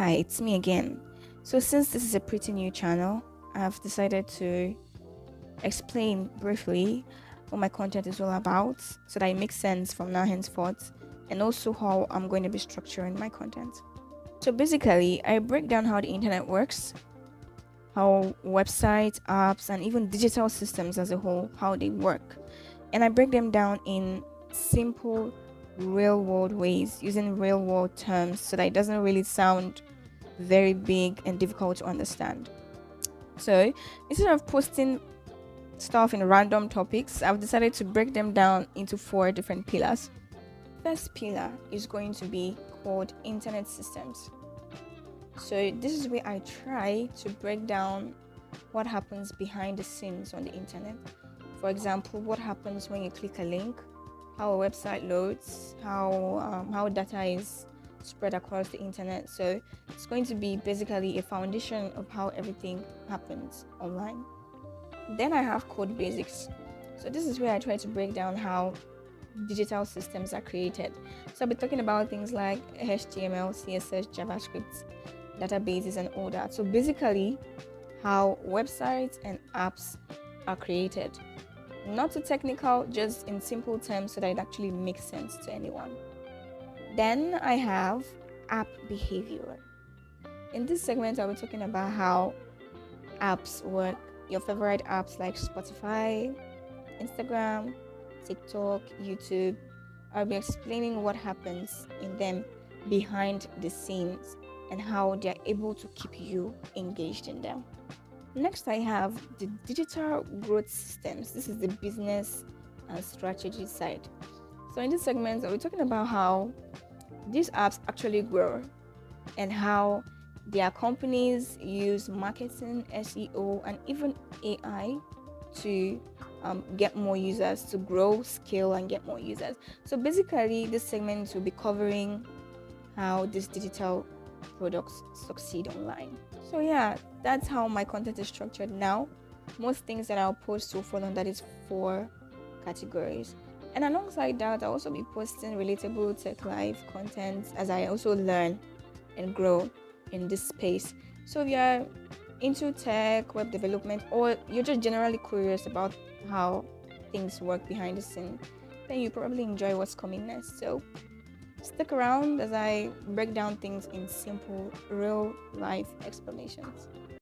Hi, it's me again. So, since this is a pretty new channel, I've decided to explain briefly what my content is all about so that it makes sense from now henceforth, and also how I'm going to be structuring my content. So, basically, I break down how the internet works, how websites, apps, and even digital systems as a whole, how they work. And I break them down in simple, real world ways using real world terms so that it doesn't really sound very big and difficult to understand. So instead of posting stuff in random topics, I've decided to break them down into four different pillars. First pillar is going to be called internet systems. So this is where I try to break down what happens behind the scenes on the internet. For example, what happens when you click a link, how a website loads, how data is spread across the internet. So it's going to be basically a foundation of how everything happens online. Then I have code basics. So this is where I try to break down how digital systems are created. So I'll be talking about things like HTML, CSS, JavaScript, databases, and all that. So basically, how websites and apps are created. Not too technical, just in simple terms so that it actually makes sense to anyone. Then I have app behavior. In this segment, I'll be talking about how apps work, your favorite apps like Spotify, Instagram, TikTok, YouTube. I'll be explaining what happens in them behind the scenes and how they're able to keep you engaged in them. Next, I have the digital growth systems. This is the business and strategy side. So in this segment, we're talking about how these apps actually grow and how their companies use marketing, SEO, and even AI to get more users, to grow, scale, and get more users. So basically, this segment will be covering how these digital products succeed online. So yeah, that's how my content is structured now. Most things that I'll post will fall under these four categories. And alongside that, I'll also be posting relatable tech life content as I also learn and grow in this space. So if you're into tech, web development, or you're just generally curious about how things work behind the scene, then you probably enjoy what's coming next. So stick around as I break down things in simple, real life explanations.